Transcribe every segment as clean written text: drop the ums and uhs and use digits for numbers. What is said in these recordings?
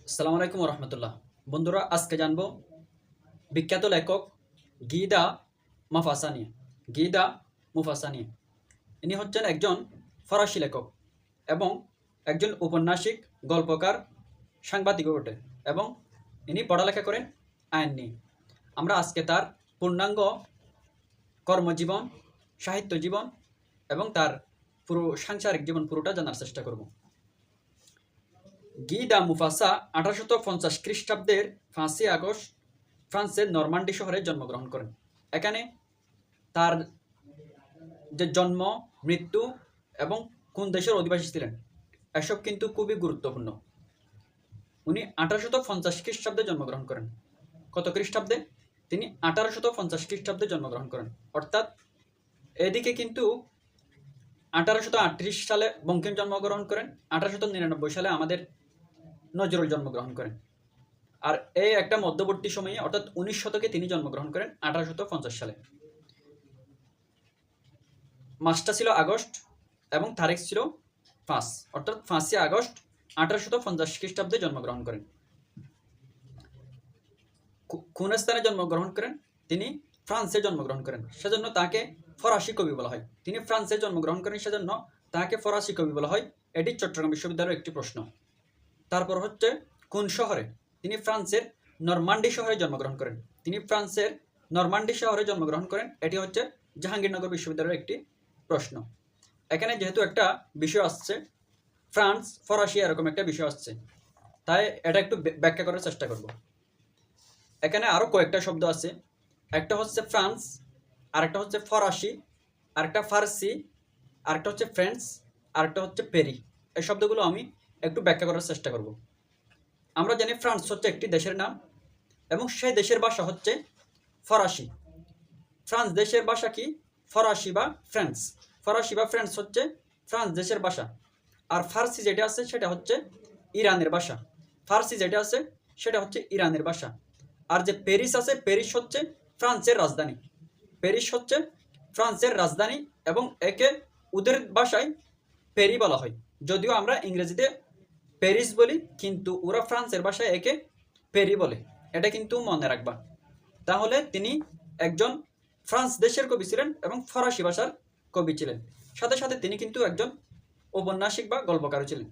আসসালামু আলাইকুম রহমতুল্লাহ। বন্ধুরা, আজকে জানবো বিখ্যাত লেখক গিদা মাফাসা নিয়ে। গিদা মুফাসা নিয়ে ইনি হচ্ছেন একজন ফরাসি লেখক এবং একজন ঔপন্যাসিক, গল্পকার, সাংবাদিকও বটে এবং ইনি পড়ালেখা করেন আইন নিয়ে। আমরা আজকে তার পূর্ণাঙ্গ কর্মজীবন, সাহিত্য জীবন এবং তার পুরো সাংসারিক জীবন পুরোটা জানার চেষ্টা করব। গি দা মুফাসা 1850 খ্রিস্টাব্দের 5ই আগস্ট ফ্রান্সের নরমান্ডি শহরে জন্মগ্রহণ করেন। এখানে তার যে জন্ম, মৃত্যু এবং কোন দেশের অধিবাসী ছিলেন এসব কিন্তু খুবই গুরুত্বপূর্ণ। উনি 1850 খ্রিস্টাব্দে জন্মগ্রহণ করেন। কত খ্রিস্টাব্দে? তিনি 1850 খ্রিস্টাব্দে জন্মগ্রহণ করেন। অর্থাৎ এদিকে কিন্তু 1838 সালে বঙ্কিম জন্মগ্রহণ করেন, 1899 সালে আমাদের নজরুল জন্মগ্রহণ করেন। আর এই একটা মধ্যবর্তী সময়ে অর্থাৎ 19 শতকে তিনি জন্মগ্রহণ করেন 1850 সালে। মাসটা ছিল আগস্ট এবং তারিখ ছিল 5, অর্থাৎ 5ই আগস্ট 1850 খ্রিস্টাব্দে জন্মগ্রহণ করেন। কোন স্থানে জন্মগ্রহণ করেন? তিনি ফ্রান্সে জন্মগ্রহণ করেন, সেজন্য তাকে ফরাসি কবি বলা হয়। তিনি ফ্রান্সে জন্মগ্রহণ করেন, সেজন্য তাকে ফরাসি কবি বলা হয়। এটি চট্টগ্রাম বিশ্ববিদ্যালয়ের একটি প্রশ্ন। তারপর হচ্ছে কোন শহরে? তিনি ফ্রান্সের নরমান্ডি শহরে জন্মগ্রহণ করেন। তিনি ফ্রান্সের নরমান্ডি শহরে জন্মগ্রহণ করেন। এটি হচ্ছে জাহাঙ্গীরনগর বিশ্ববিদ্যালয়ের একটি প্রশ্ন। এখানে যেহেতু একটা বিষয় আসছে ফ্রান্স, ফরাসি, এরকম একটা বিষয় আসছে, তাই এটা একটু ব্যাখ্যা করার চেষ্টা করব। এখানে আরও কয়েকটা শব্দ আছে। একটা হচ্ছে ফ্রান্স, আরেকটা হচ্ছে ফরাসি, আরেকটা ফার্সি, আরেকটা হচ্ছে ফ্রেঞ্চ, আরেকটা হচ্ছে পেরি। এই শব্দগুলো আমি একটু ব্যাখ্যা করার চেষ্টা করব। আমরা জানি ফ্রান্স হচ্ছে একটি দেশের নাম এবং সেই দেশের ভাষা হচ্ছে ফরাসি। ফ্রান্স দেশের ভাষা কি? ফরাসি বা ফ্রেঞ্চ। ফরাসি বা ফ্রেঞ্চ হচ্ছে ফ্রান্স দেশের ভাষা। আর ফার্সি যেটা আছে সেটা হচ্ছে ইরানের ভাষা। ফার্সি যেটা আছে সেটা হচ্ছে ইরানের ভাষা। আর যে প্যারিস আছে, প্যারিস হচ্ছে ফ্রান্সের রাজধানী। প্যারিস হচ্ছে ফ্রান্সের রাজধানী এবং একে ওদের ভাষায় পেরি বলা হয়। যদিও আমরা ইংরেজিতে প্যারিস বলি, কিন্তু ওরা ফ্রান্সের ভাষায় একে পেরি বলে। এটা কিন্তু মনে রাখবা। তাহলে তিনি একজন ফ্রান্স দেশের কবি ছিলেন এবং ফরাসি ভাষার কবি ছিলেন। সাথে সাথে তিনি কিন্তু একজন ঔপন্যাসিক বা গল্পকারও ছিলেন।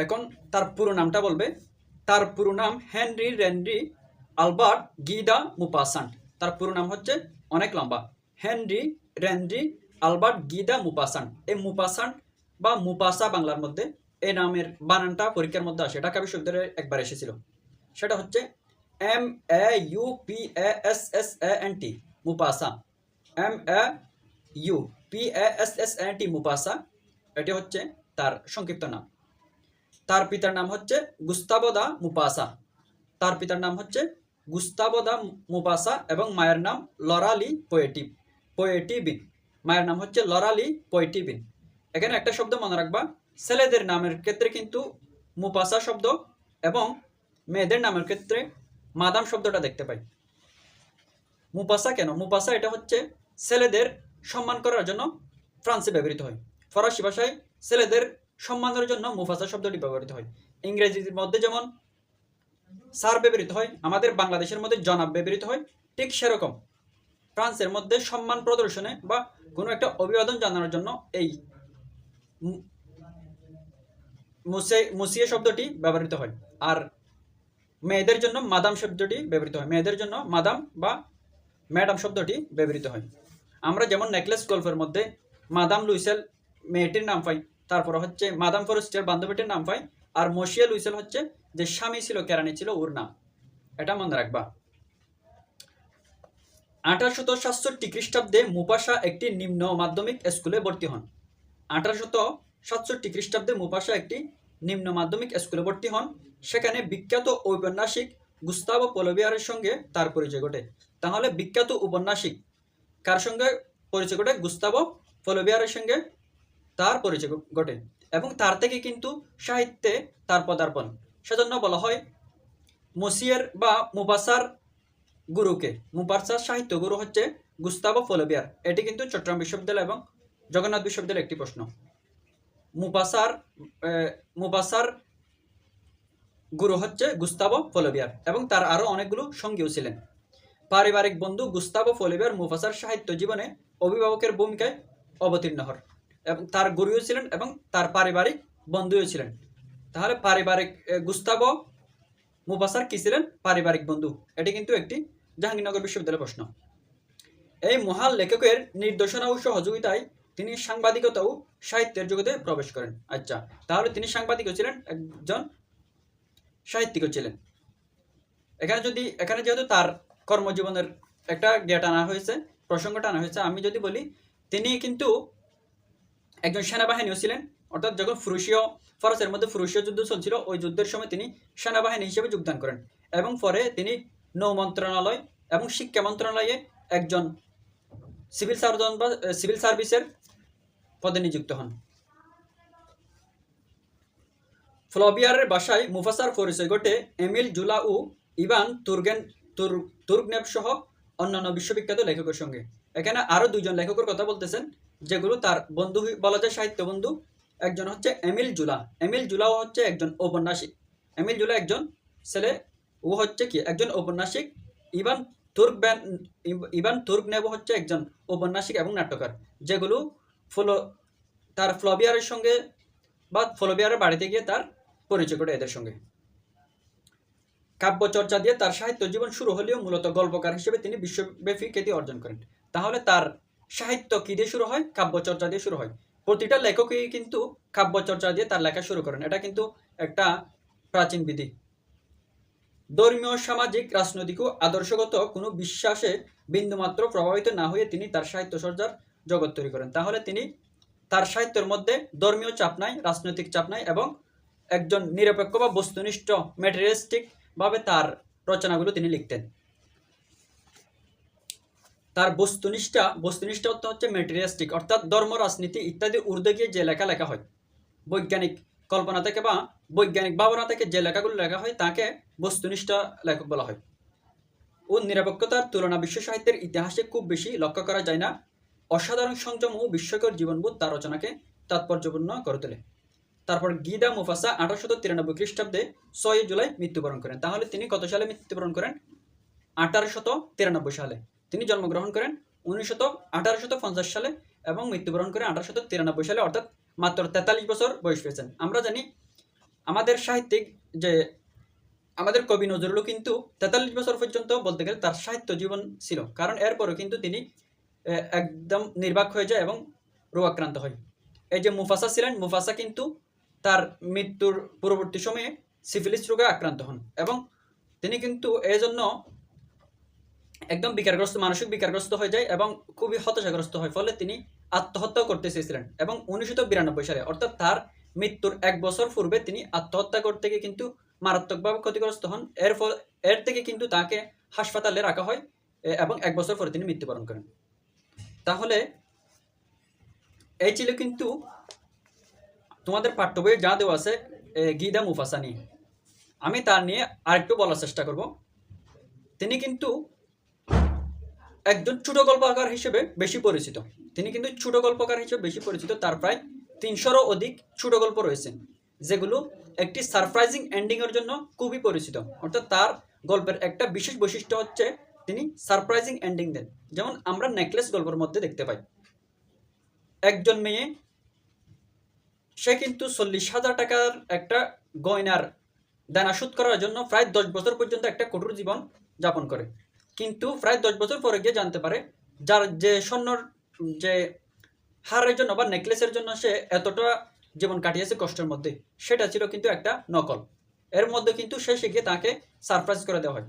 এখন তার পুরো নামটা বলবে। তার পুরো নাম হেনরি রেনরি আলবার্ট গি দা মুপাসান্ট। তার পুরো নাম হচ্ছে অনেক লম্বা, হেনরি রেনরি আলবার্ট গি দা মুপাসান্ট। এই মুপাসান্ট বা মুপাসা বাংলার মধ্যে এই নামের বানানটা পরীক্ষার মধ্যে আসে, ঢাকা বিশ্ববিদ্যালয়ে একবার এসেছিল। সেটা হচ্ছে MAUPASSANT, মুপাসা। MAUPASSANT, মুপাসা। এটি হচ্ছে তার সংক্ষিপ্ত নাম। তার পিতার নাম হচ্ছে গুস্তাভো দা মুপাসা। তার পিতার নাম হচ্ছে গুস্তাভো দা মুপাসা এবং মায়ের নাম লরালি পোয়েটিবিন। মায়ের নাম হচ্ছে লরালি পোয়েটিবিন। এখানে একটা শব্দ মনে রাখবা, ছেলেদের নামের ক্ষেত্রে কিন্তু মুপাসা শব্দ এবং মেয়েদের নামের ক্ষেত্রে মাদাম শব্দটা দেখতে পাই। মুপাসা কেন? মুপাসা এটা হচ্ছে ছেলেদের সম্মান করার জন্য ফ্রান্সে ব্যবহৃত হয়। ফরাসি ভাষায় ছেলেদের সম্মানের জন্য মুফাসা শব্দটি ব্যবহৃত হয়। ইংরেজির মধ্যে যেমন স্যার ব্যবহৃত হয়, আমাদের বাংলাদেশের মধ্যে জনাব ব্যবহৃত হয়, ঠিক সেরকম ফ্রান্সের মধ্যে সম্মান প্রদর্শনে বা কোনো একটা অভিবাদন জানানোর জন্য এই মুসিয়ে শব্দটি ব্যবহৃত হয়। আর মেয়েদের জন্য মাদাম শব্দটি ব্যবহৃত হয়। মেয়েদের জন্য মাদাম বা ম্যাডাম শব্দটি ব্যবহৃত হয়। আমরা যেমন নেকলেস গল্পের মধ্যে মাদাম লুইসেল মেয়েটির নাম পাই, তারপর হচ্ছে মাদাম ফরেস্টের বান্ধবীটির নাম পাই, আর মশিয়া লুইসেল হচ্ছে যে স্বামী ছিল, কেরানি ছিল, ওর নাম। এটা মনে রাখবা। 1867 খ্রিস্টাব্দে মুপাসা একটি নিম্ন মাধ্যমিক স্কুলে ভর্তি হন। 1867 খ্রিস্টাব্দে মুপাসা একটি নিম্ন মাধ্যমিক স্কুলে ভর্তি হন। সেখানে বিখ্যাত ঔপন্যাসিক গুস্তাভো পোলিভিয়ারের সঙ্গে তার পরিচয় ঘটে। তাহলে বিখ্যাত ঔপন্যাসিক কার সঙ্গে পরিচয় ঘটে? গুস্তাভো পোলিভিয়ারের সঙ্গে তার পরিচয় ঘটে এবং তার থেকে কিন্তু সাহিত্যে তার পদার্পণ। সেজন্য বলা হয় মুসিয়ের বা মুপাসার গুরুকে, মুপাসার সাহিত্য গুরু হচ্ছে গুস্তাভো পোলিভিয়ার। এটি কিন্তু চট্টগ্রাম বিশ্ববিদ্যালয় এবং জগন্নাথ বিশ্ববিদ্যালয়ের একটি প্রশ্ন। মুপাসার গুরু হচ্ছে গুস্তাভো ফ্লাবিয়ার এবং তার আরও অনেকগুলো সঙ্গীও ছিলেন। পারিবারিক বন্ধু গুস্তাভো ফ্লাবিয়ার মুফাসার সাহিত্য জীবনে অভিভাবকের ভূমিকায় অবতীর্ণ হন এবং তার গুরুও ছিলেন এবং তার পারিবারিক বন্ধুও ছিলেন। তাহলে পারিবারিক গুস্তাভো মুফাসার কি ছিলেন? পারিবারিক বন্ধু। এটি কিন্তু একটি জাহাঙ্গীরনগর বিশ্ববিদ্যালয়ের প্রশ্ন। এই মহান লেখকের নির্দেশনা ও সহযোগিতায় তিনি সাংবাদিকতা ও সাহিত্যের জগতে প্রবেশ করেন। আচ্ছা, তাহলে তিনি সাংবাদিকও ছিলেন, একজন সাহিত্যিকও ছিলেন। এখানে যেহেতু তার কর্মজীবনের একটা টানা হয়েছে, প্রসঙ্গ টানা হয়েছে, আমি যদি বলি তিনি কিন্তু একজন সেনাবাহিনীও ছিলেন। অর্থাৎ যখন ফরাসের মধ্যে ফুরুশীয় যুদ্ধ চলছিল, ওই যুদ্ধের সময় তিনি সেনাবাহিনী হিসেবে যোগদান করেন এবং পরে তিনি নৌ মন্ত্রণালয় এবং শিক্ষা মন্ত্রণালয়ে একজন সিভিল সার্জন বা সিভিল সার্ভিসের পদে নিযুক্ত হন। ফ্লাবিয়ারের বাসায় মুফাসার পরিচয় ঘটে এমিল জুলা ও ইভান তুর্গনেভ সহ অন্যান্য বিশ্ববিখ্যাত লেখকের সঙ্গে। এখানে আরও দুইজন লেখকের কথা বলতেছেন, যেগুলো তার বন্ধু বলা যায়, সাহিত্য বন্ধু। একজন হচ্ছে এমিল জুলা। এমিল জুলাও হচ্ছে একজন ঔপন্যাসিক। এমিল জুলা একজন ছেলে, ও হচ্ছে কি একজন ঔপন্যাসিক। ইভান তুর্গনেভ হচ্ছে একজন ঔপন্যাসিক এবং নাট্যকার, যেগুলো তার ফ্লাবিয়ারের সঙ্গে বা ফ্লাবিয়ারের বাড়িতে গিয়ে তার পরিচয় ঘটে এদের সঙ্গে। কাব্যচর্চা দিয়ে তার সাহিত্য জীবন শুরু হলেও মূলত গল্পকার হিসেবে তিনি বিশ্বব্যাপী খ্যাতি অর্জন করেন। তাহলে তার সাহিত্য কি দিয়ে শুরু হয়? কাব্যচর্চা দিয়ে শুরু হয়। প্রতিটা লেখকই কিন্তু কাব্যচর্চা দিয়ে তার লেখা শুরু করেন। এটা কিন্তু একটা প্রাচীন বিধি। ধর্মীয়, সামাজিক, রাজনৈতিক ও আদর্শগত কোনো বিশ্বাসে বিন্দুমাত্র প্রভাবিত না হয়ে তিনি তার সাহিত্য চর্চার জগৎ তৈরি করেন। তাহলে তিনি তার সাহিত্যের মধ্যে ধর্মীয় চাপ নাই, রাজনৈতিক চাপ নাই এবং একজন নিরপেক্ষ বা বস্তুনিষ্ঠ ম্যাটেরিয়ালিস্টিক ভাবে তার রচনাগুলো তিনি লিখতেন। তার বস্তুনিষ্ঠ অর্থ হচ্ছে ম্যাটেরিয়ালিস্টিক, অর্থাৎ ধর্ম, রাজনীতি ইত্যাদি ঊর্ধ্বে গিয়ে যে লেখা হয়, বৈজ্ঞানিক কল্পনা থেকে বা বৈজ্ঞানিক ভাবনা থেকে যে লেখাগুলো লেখা হয় তাকে বস্তুনিষ্ঠ লেখক বলা হয়। ও নিরপেক্ষতার তুলনা বিশ্ব সাহিত্যের ইতিহাসে খুব বেশি লক্ষ্য করা যায় না। অসাধারণ সংযম ও বিস্ময়কর জীবনবোধ তার রচনাকে তাৎপর্যপূর্ণ করে তোলে। তারপর গিদা মুফাসা 1893 খ্রিস্টাব্দে 6 জুলাই মৃত্যুবরণ করেন। তাহলে তিনি কত সালে মৃত্যুবরণ করেন? 1893 সালে। তিনি জন্মগ্রহণ করেন 1850 সালে এবং মৃত্যুবরণ করেন 1893 সালে, অর্থাৎ মাত্র 43 বছর বয়স পেয়েছেন। আমরা জানি আমাদের সাহিত্যিক যে আমাদের কবি নজরুলও কিন্তু 43 বছর পর্যন্ত বলতে গেলে তার সাহিত্য জীবন ছিল, কারণ এরপরও কিন্তু তিনি একদম নির্বাক হয়ে যায় এবং রোগাক্রান্ত হয়। এই যে মুফাসা ছিলেন, মুফাসা কিন্তু তার মৃত্যুর পরবর্তী সময়ে সিফিলিস রোগে আক্রান্ত হন এবং তিনি কিন্তু এই জন্য একদম মানসিক বিকারগ্রস্ত হয়ে যায় এবং খুবই হতাশাগ্রস্ত হয়। ফলে তিনি আত্মহত্যাও করতে চেয়েছিলেন এবং 1992 সালে, অর্থাৎ তার মৃত্যুর 1 বছর পূর্বে তিনি আত্মহত্যা করতে গিয়ে কিন্তু মারাত্মকভাবে ক্ষতিগ্রস্ত হন। এর থেকে কিন্তু তাকে হাসপাতালে রাখা হয় এবং 1 বছর পরে তিনি মৃত্যুবরণ করেন। তাহলে এই ছিল কিন্তু তোমাদের পাঠ্য বইয়ে যা দেওয়া আছে গিদা মুফাসা নিয়ে। আমি তার নিয়ে আরেকটু বলার চেষ্টা করব। তিনি কিন্তু একজন ছোট গল্পকার হিসেবে বেশি পরিচিত। তার প্রায় 300-রও অধিক ছোট গল্প রয়েছে, যেগুলো একটি সারপ্রাইজিং এন্ডিং এর জন্য খুবই পরিচিত। অর্থাৎ তার গল্পের একটা বিশেষ বৈশিষ্ট্য হচ্ছে তিনি সারপ্রাইজিং এন্ডিং দেন। যেমন আমরা নেকলেস গল্পের মধ্যে দেখতে পাই, একজন মেয়ে, সে কিন্তু 40,000 টাকার একটা গয়নার দানা শোধ করার জন্য প্রায় 10 বছর পর্যন্ত একটা কঠোর জীবন যাপন করে, কিন্তু প্রায় 10 বছর পরে গিয়ে জানতে পারে যার যে স্বর্ণর যে হারের জন্য বা নেকলেসের জন্য সে এতটা জীবন কাটিয়েছে কষ্টের মধ্যে, সেটা ছিল কিন্তু একটা নকল। এর মধ্যে কিন্তু শেষে গিয়ে তাকে সারপ্রাইজ করে দেওয়া হয়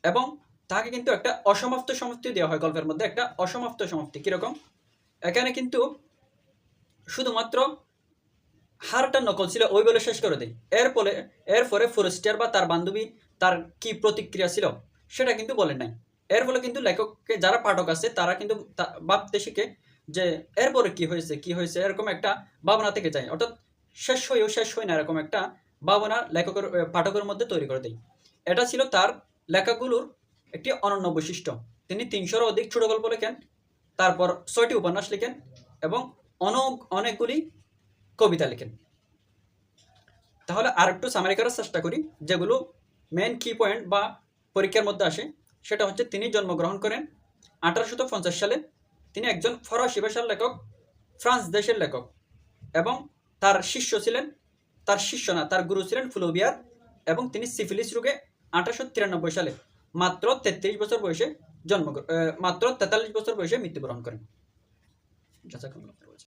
এবং তাকে কিন্তু একটা অসমাপ্ত সমাপ্তি দেওয়া হয়। গল্পের মধ্যে একটা অসমাপ্ত সমাপ্তি কিরকম, এখানে কিন্তু শুধুমাত্র হারটা নকল ছিল ওই বলে শেষ করে দেয়। এরপরে ফরেস্টিয়ার বা তার বান্ধবী তার কি প্রতিক্রিয়া ছিল সেটা কিন্তু বলেন নাই। এর ফলে কিন্তু লেখককে, যারা পাঠক আছে তারা কিন্তু ভাবতে শিখে যে এরপরে কি হয়েছে এরকম একটা ভাবনা থেকে যায়। অর্থাৎ শেষ হয় না এরকম একটা ভাবনা পাঠকের মধ্যে তৈরি করে দেয়। এটা ছিল তার লেখাগুলোর একটি অনন্য বৈশিষ্ট্য। তিনি 300-রও অধিক ছোট গল্প লেখেন, তারপর 6টি উপন্যাস লেখেন এবং অনেকগুলি কবিতা লেখেন। তাহলে আরেকটু সামারি করার চেষ্টা করি, যেগুলো মেন কি পয়েন্ট বা পরীক্ষার মধ্যে আসে। সেটা হচ্ছে তিনি জন্মগ্রহণ করেন 1850 সালে। তিনি একজন ফরাসি ভাষার লেখক, ফ্রান্স দেশের লেখক, এবং তার শিষ্য ছিলেন, তার শিষ্য না, তার গুরু ছিলেন ফ্লোবিয়ার, এবং তিনি সিফিলিস রোগে 1893 সালে মাত্র 43 বছর বয়সে মাত্র 43 বছর বয়সে মৃত্যুবরণ করেন।